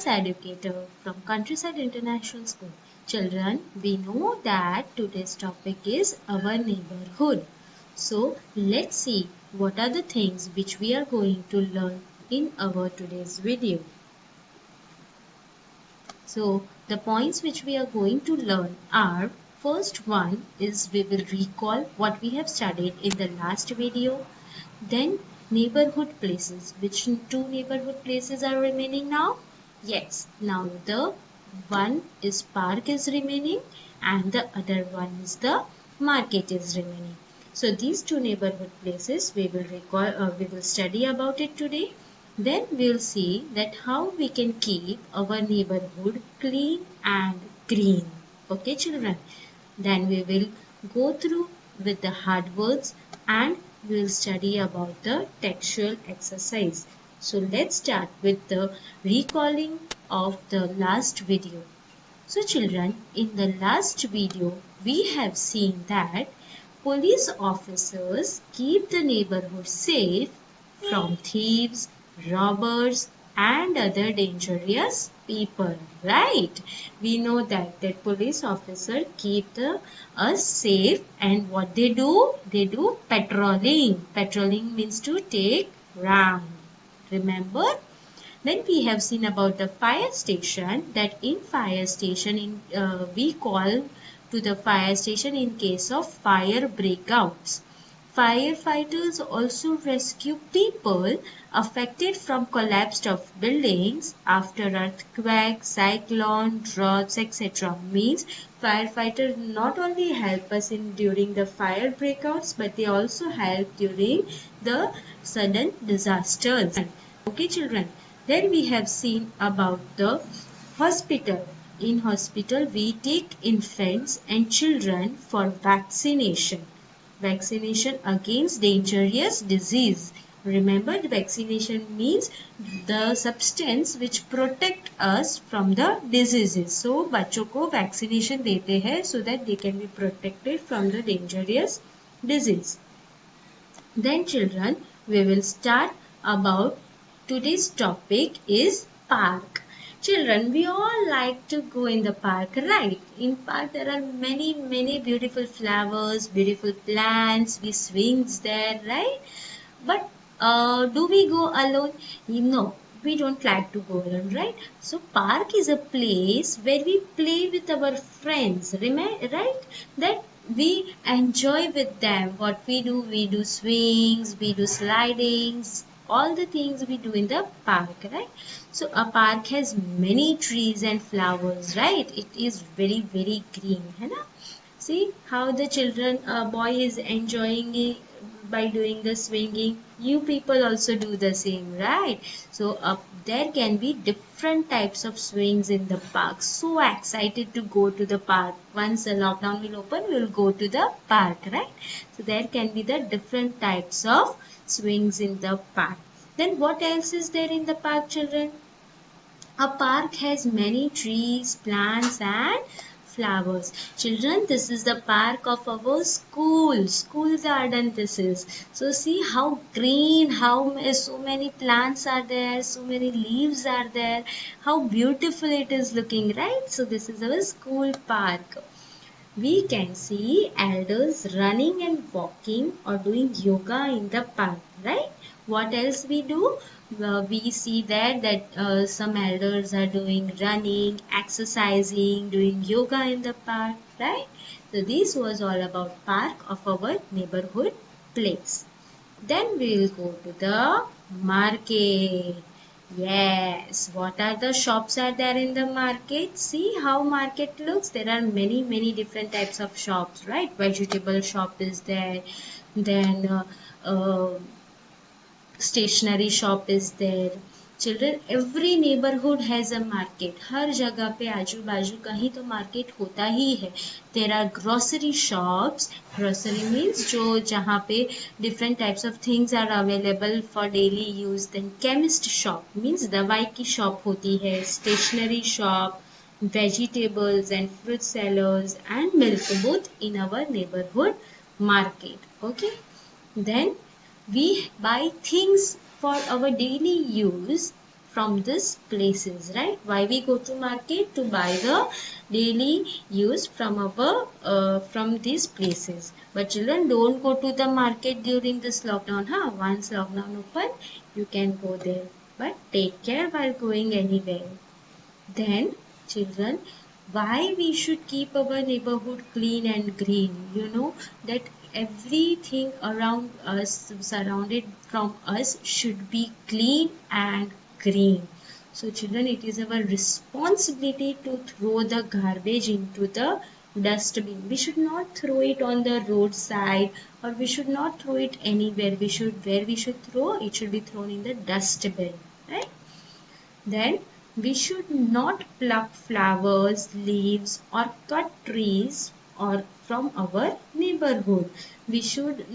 science educator from Countryside International School. Children, we know that today's topic is our neighborhood. So, let's see what are the things which we are going to learn in our today's video. So, the points which we are going to learn are, first one is we will recall what we have studied in the last video. Then neighborhood places. Which two neighborhood places are remaining now? Yes, now the one is park is remaining and the other one is the market is remaining. So these two neighborhood places we will we will study about it today. Then we'll see that how we can keep our neighborhood clean and green. Okay, children. Then we will go through with the hard words and we'll study about the textual exercise. So let's start with the recalling of the last video. So children, in the last video, we have seen that police officers keep the neighborhood safe from thieves, robbers and other dangerous people, right? We know that police officer keep us safe, and what they do? They do patrolling. Patrolling means to take round. Remember? Then we have seen about the fire station, that in fire station we call to the fire station in case of fire breakouts. Firefighters also rescue people affected from collapsed of buildings after earthquake, cyclone, droughts, etc. Means firefighters not only help us in during the fire breakouts, but they also help during the sudden disasters. Okay, children. Then we have seen about the hospital. In hospital, we take infants and children for vaccination. Vaccination against dangerous disease. Remember, the vaccination means the substance which protect us from the diseases. So, बच्चों को vaccination देते हैं so that they can be protected from the dangerous disease. Then children, we will start about today's topic is park. Children, we all like to go in the park, right? In park there are many beautiful flowers, beautiful plants, we swings there, right? But do we go alone? No, we don't like to go alone, right? So park is a place where we play with our friends, right? That we enjoy with them. What we do swings, we do slidings, all the things we do in the park, right? So a park has many trees and flowers, right? It is very green, है ना? See how the children, boy is enjoying it by doing the swinging. You people also do the same, right? So there can be different types of swings in the park. So excited to go to the park. Once the lockdown will open, we will go to the park, right? So there can be the different types of swings in the park. Then what else is there in the park, children? A park has many trees, plants and flowers. Children, this is the park of our school. School garden this is. So see how green, so many plants are there, so many leaves are there. How beautiful it is looking, right? So this is our school park. We can see elders running and walking or doing yoga in the park, right? What else we do? We see that some elders are doing running, exercising, doing yoga in the park, right? So this was all about park of our neighborhood place. Then we will go to the market. Yes, what are the shops are there in the market? See how market looks. There are many different types of shops, right? Vegetable shop is there. Then stationery shop is there. Children, every neighborhood has a market. हर जगह पे आजू बाजू कहीं तो market होता ही है. There are grocery shops. Grocery means जो जहाँ पे different types of things are available for daily use. Then chemist shop means दवाई की shop होती है. Stationery shop, vegetables and fruit sellers and milk, both in our neighborhood market. Okay. Then we buy things for our daily use from these places, right? Why we go to market? To buy the daily use from our from these places. But children, don't go to the market during this lockdown, huh? Once lockdown open, you can go there. But take care while going anywhere. Then, children, why we should keep our neighborhood clean and green? You know that everything around us, surrounded from us, should be clean and green. So, children, it is our responsibility to throw the garbage into the dustbin. We should not throw it on the roadside, or we should not throw it anywhere. Where we should throw it should be thrown in the dustbin, right? Then we should not pluck flowers, leaves, or cut trees or from our neighborhood. We should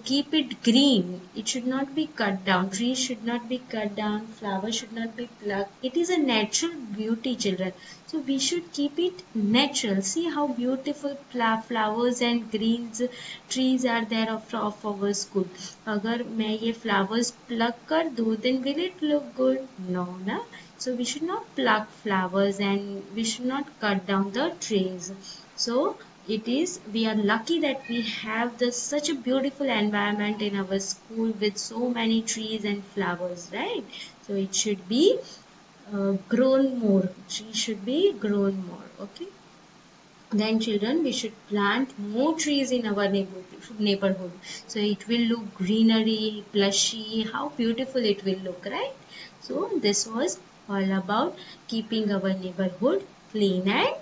keep it green. It should not be cut down. Trees should not be cut down. Flowers should not be plucked. It is a natural beauty, children. So we should keep it natural. See how beautiful flowers and greens trees are there of our school. अगर मैं ये flowers pluck कर दूँ, then will it look good? No, na. So we should not pluck flowers and we should not cut down the trees. So we are lucky that we have such a beautiful environment in our school with so many trees and flowers, right? So it should be grown more. Trees should be grown more. Okay. Then children, we should plant more trees in our neighborhood. So it will look greenery, plushy, how beautiful it will look, right? So this was all about keeping our neighborhood clean and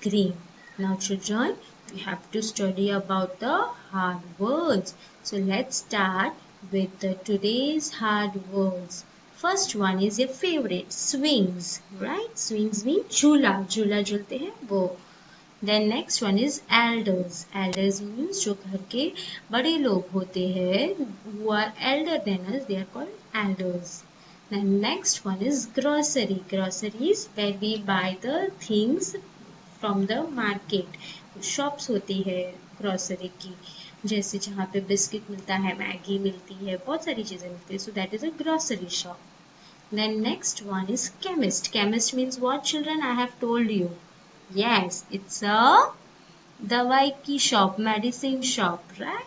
green. Now children, we have to study about the hard words. So let's start with today's hard words. First one is your favorite, swings, right? Swings mean झूला, झूला झूलते हैं वो. Then next one is elders. Elders means जो घर के बड़े लोग होते हैं, who are elder than us, they are called elders. Then next one is grocery. Grocery is where we buy the things from the market. Shops होती है grocery की, जैसे जहाँ पे बिस्किट मिलता है, मैगी मिलती है, बहुत सारी चीजें मिलती है. So that is a grocery shop. Then next one is chemist. Chemist means what, children? I have told you. Yes, it's a dawai ki shop, medicine shop, right?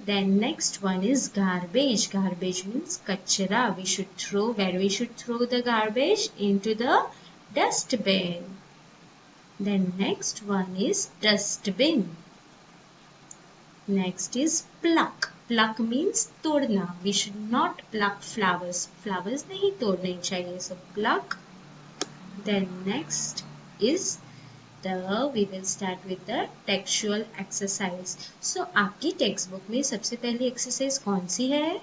Then next one is garbage. Garbage means kachra. We should throw the garbage into the dustbin. Then next one is dustbin. Next is pluck. Pluck means तोड़ना. We should not pluck flowers. Flowers नहीं तोड़ने चाहिए. So pluck. Then next is we will start with the textual exercise. So आपकी textbook में सबसे पहली exercise कौन सी है?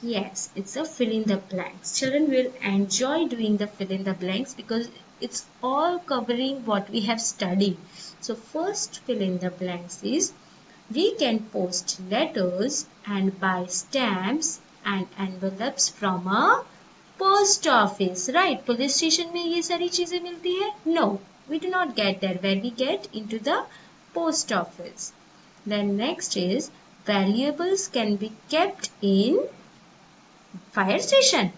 Yes, it's a fill in the blanks. Children will enjoy doing the fill in the blanks because it's all covering what we have studied. So first fill in the blanks is we can post letters and buy stamps and envelopes from a post office, right? Police station में ये सारी चीजें मिलती है? No. We do not get there where we get into the post office. Then next is valuables can be kept in fire station.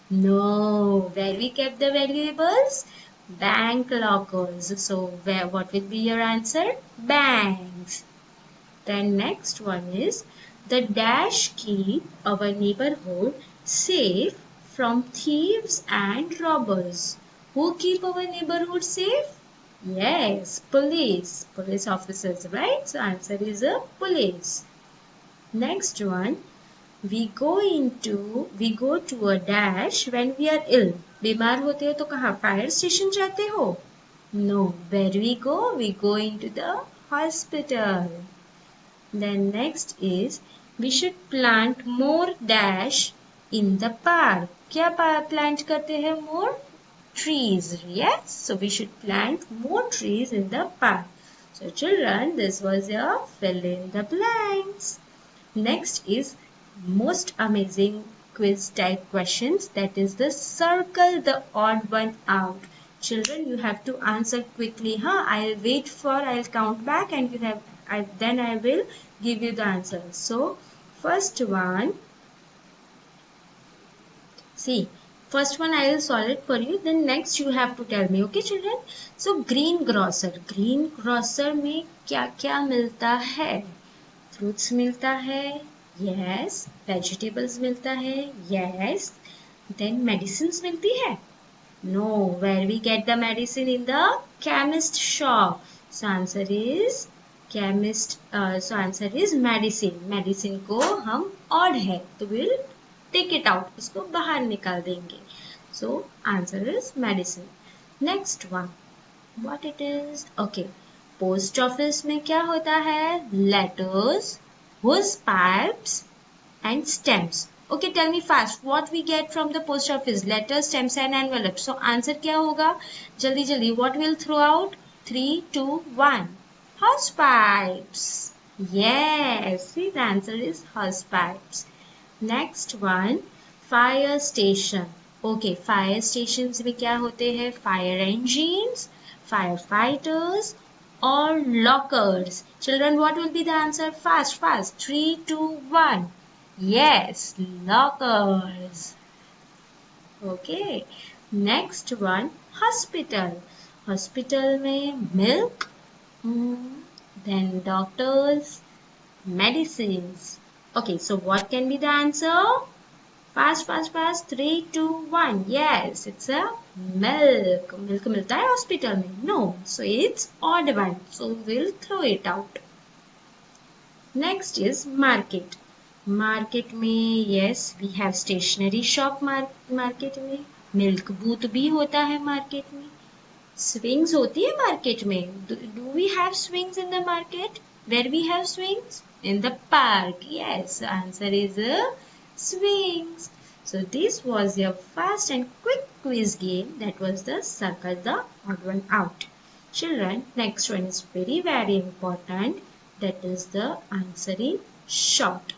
No, where we kept the valuables? Bank lockers. So what will be your answer? Banks. Then next one is the dash keep our neighborhood safe from thieves and robbers. Who keep our neighborhood safe? Yes, police. Police officers, right? So answer is a police. Next one, we go to a dash when we are ill. बीमार होते हो तो कहाँ? Fire station जाते हो? No. Where we go? We go into the hospital. Then next is we should plant more dash in the park. क्या plant करते हैं? More trees. Yes, so we should plant more trees in the park. So children, this was your fill in the blanks. Next is most amazing quiz type questions, that is the circle the odd one out. Children, you have to answer quickly. I'll count back and then I will give you the answer. So first one, see, First one I will solve it for you. Then next you have to tell me. Okay, children? So green grocer. Green grocer में क्या क्या मिलता है? Fruits मिलता है. Yes. Vegetables मिलता है. Yes. Then medicines मिलती है. No. Where we get the medicine? In the chemist shop. So answer is chemist. So answer is medicine. Medicine को हम odd है तो we'll take it out. उसको बाहर निकाल देंगे. So answer is medicine. Next one. What it is? Okay. Post office में क्या होता है? Letters, hose pipes and stamps. Okay, tell me fast. What we get from the post office? Letters, stamps and envelopes. So answer क्या होगा? जल्दी जल्दी. What will throw out? 3, 2, 1. Hose pipes. Yes. See, the answer is hose pipes. Next one, fire station. Okay, fire stations में क्या होते हैं? Fire engines, firefighters or lockers. Children, what will be the answer? Fast, fast. 3, 2, 1. Yes, lockers. Okay. Next one, hospital. Hospital में milk, then doctors, medicines. Okay, so what can be the answer? Fast, fast, fast. 3, 2, 1. Yes, it's a milk. Milk मिलता है hospital में? No. So it's odd one. So we'll throw it out. Next is market. Market में yes, we have stationery shop market में. Milk booth भी होता है market में. Swings होती है market में. Do we have swings in the market? Where we have swings? In the park. Yes, answer is swings. So this was your fast and quick quiz game. That was the circle the odd one out. Children, next one is very important. That is the answering short.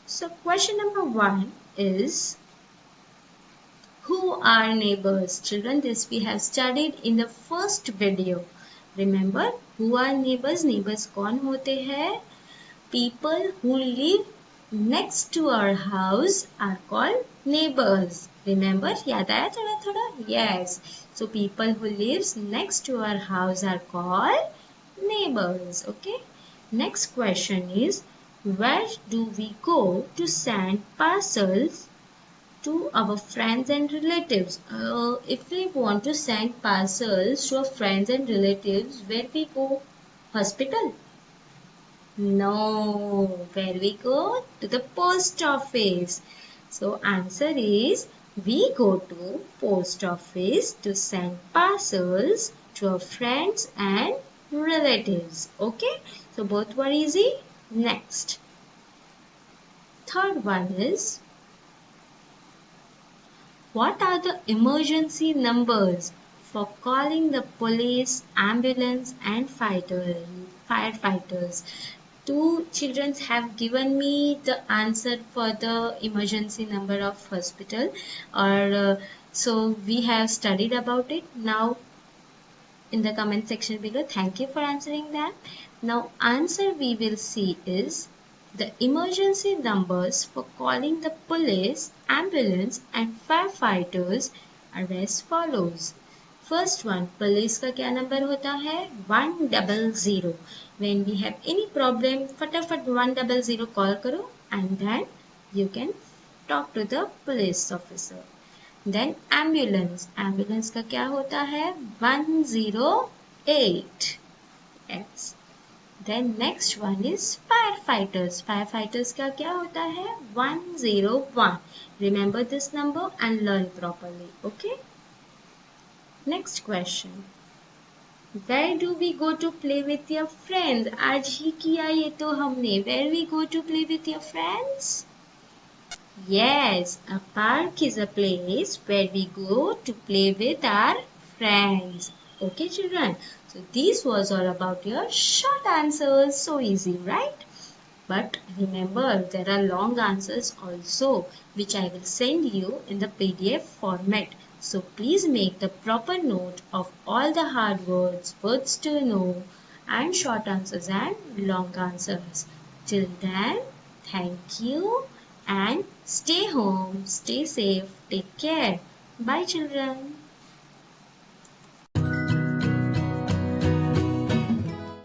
So question number 1 is, who are neighbors? Children, this we have studied in the first video. Remember, who are neighbors? Neighbors कौन होते हैं? People who live next to our house are called neighbors. Remember, याद आया थोड़ा थोड़ा? Yes. So people who lives next to our house are called neighbors. Okay. Next question is, where do we go to send parcels to our friends and relatives? If we want to send parcels to our friends and relatives, where we go? Hospital? No. Where we go? To the post office. So answer is, we go to post office to send parcels to our friends and relatives. Okay? So both were easy. Next. Third one is, what are the emergency numbers for calling the police, ambulance and firefighters? Two children have given me the answer for the emergency number of hospital, so we have studied about it. Now in the comment section below, thank you for answering that. Now answer we will see is, the emergency numbers for calling the police, ambulance and firefighters are as follows. First one, police का क्या number होता है? 100. When we have any problem, फटाफट 100 call करो and then you can talk to the police officer. Then ambulance. Ambulance का क्या होता है? 108. Yes. Then next one is firefighters. Firefighters का क्या होता है? 101. Remember this number and learn properly. Okay. Next question. Where do we go to play with your friends? आज ही किया ये तो हमने. Where we go to play with your friends? Yes, a park is a place where we go to play with our friends. Okay, children. So this was all about your short answers. So easy, right? But remember, there are long answers also, which I will send you in the PDF format. So please make the proper note of all the hard words, words to know, and short answers and long answers. Till then, thank you and stay home, stay safe, take care. Bye children.